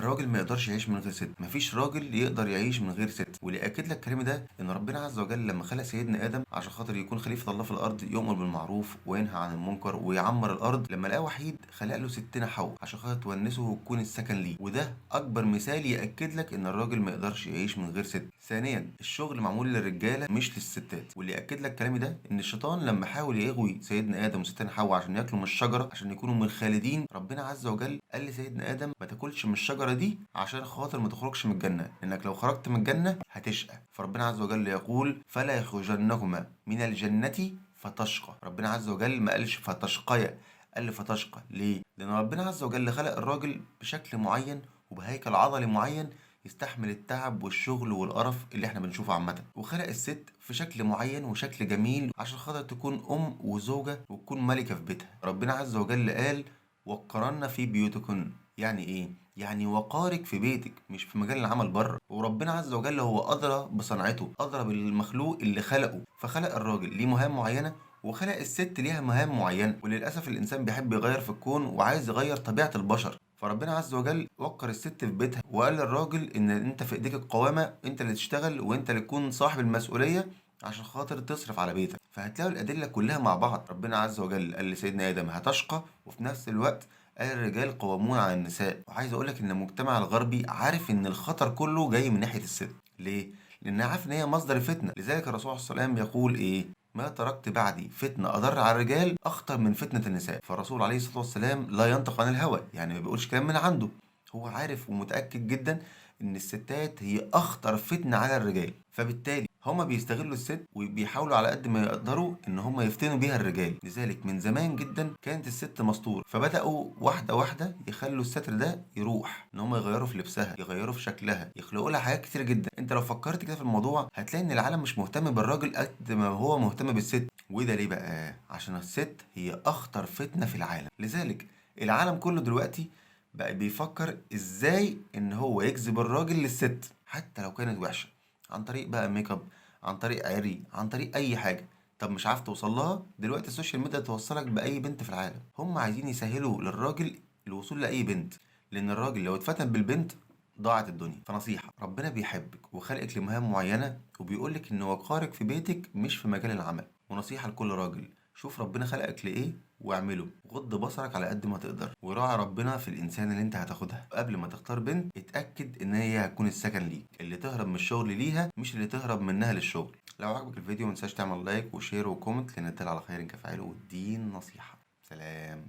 الراجل ما يقدرش يعيش من غير ست، مفيش راجل يقدر يعيش من غير ست. واللي اكد لك كلامي ده ان ربنا عز وجل لما خلق سيدنا ادم عشان خاطر يكون خليفه الله في الارض، يؤمر بالمعروف وينهى عن المنكر ويعمر الارض، لما لقاه وحيد خلق له ستنا حواء عشان خاطر تونسه وتكون السكن ليه. وده اكبر مثال ياكد لك ان الراجل ما يقدرش يعيش من غير ست. ثانيا، الشغل معمول للرجاله مش للستات. واللي ياكد لك كلامي ده ان الشيطان لما حاول يغوي سيدنا ادم وستنا حواء عشان ياكلوا من الشجره عشان يكونوا من الخالدين، ربنا عز وجل قال لسيدنا ادم ما تاكلش من الشجره دي عشان خاطر ما تخرجش من الجنه، لانك لو خرجت من الجنه هتشقى. فربنا عز وجل يقول فلا يخرجنهما من الجنه فتشقى. ربنا عز وجل ما قالش فتشقيا، قال فتشقى. ليه؟ لان ربنا عز وجل خلق الراجل بشكل معين وبهيكل عضلي معين يستحمل التعب والشغل والقرف اللي احنا بنشوفه عامة، وخلق الست في شكل معين وشكل جميل عشان خاطر تكون ام وزوجة وتكون ملكة في بيتها. ربنا عز وجل قال وقرن في بيوتكن. يعني ايه؟ يعني وقارك في بيتك مش في مجال العمل بره. وربنا عز وجل هو ادرى بصنعته، ادرى بالمخلوق اللي خلقه، فخلق الراجل ليه مهام معينة وخلق الست ليها مهام معينة. وللأسف الإنسان بيحب يغير في الكون وعايز يغير طبيعة البشر، فربنا عز وجل وقر الست في بيتها وقال للراجل ان انت في ايديك القوامة، انت اللي تشتغل وانت اللي تكون صاحب المسؤولية عشان خاطر تصرف على بيتك. فهتلاقوا الأدلة كلها مع بعض. ربنا عز وجل قال لسيدنا آدم هتشقى، وفي نفس الوقت قال الرجال قوامون على النساء. وعايز اقولك ان المجتمع الغربي عارف ان الخطر كله جاي من ناحية الست. ليه؟ لأنها عارف ان هي مصدر الفتنة. لذلك الرسول صلى الله عليه وسلم يقول ايه؟ ما تركت بعدي فتنة أضر على الرجال أخطر من فتنة النساء. فالرسول عليه الصلاة والسلام لا ينطق عن الهوى، يعني ما بيقولش كلام من عنده، هو عارف ومتأكد جدا إن الستات هي أخطر فتنة على الرجال. فبالتالي هما بيستغلوا الست وبيحاولوا على قد ما يقدروا إن هما يفتنوا بيها الرجال. لذلك من زمان جدا كانت الست مستور، فبدأوا واحدة واحدة يخلوا الستر ده يروح، إن هما يغيروا في لبسها، يغيروا في شكلها، يخلقوا لها حاجات كتير جدا. أنت لو فكرت كده في الموضوع هتلاقي إن العالم مش مهتم بالراجل قد ما هو مهتم بالست. وده ليه بقى؟ عشان الست هي أخطر فتنة في العالم. لذلك العالم كله دلوقتي بقى بيفكر ازاي ان هو يجذب الراجل للست حتى لو كانت وحشة، عن طريق بقى ميك اب، عن طريق عري، عن طريق اي حاجة. طب مش عارف توصل لها؟ دلوقتي السوشيال ميديا توصلك باي بنت في العالم. هم عايزين يسهلوا للراجل الوصول لاي بنت، لان الراجل لو اتفتن بالبنت ضاعت الدنيا. فنصيحة، ربنا بيحبك وخلقك لمهام معينة وبيقولك ان وقارك في بيتك مش في مجال العمل. ونصيحة لكل راجل، شوف ربنا خلقك لإيه واعمله. غض بصرك على قد ما تقدر، وراعي ربنا في الإنسان اللي أنت هتاخدها. قبل ما تختار بنت اتأكد إن هي هتكون السكن ليك، اللي تهرب من الشغل ليها مش اللي تهرب منها للشغل. لو عجبك الفيديو متنساش تعمل لايك وشير وكومنت، لأن الدال على خير كفاعله، والدين نصيحة. سلام.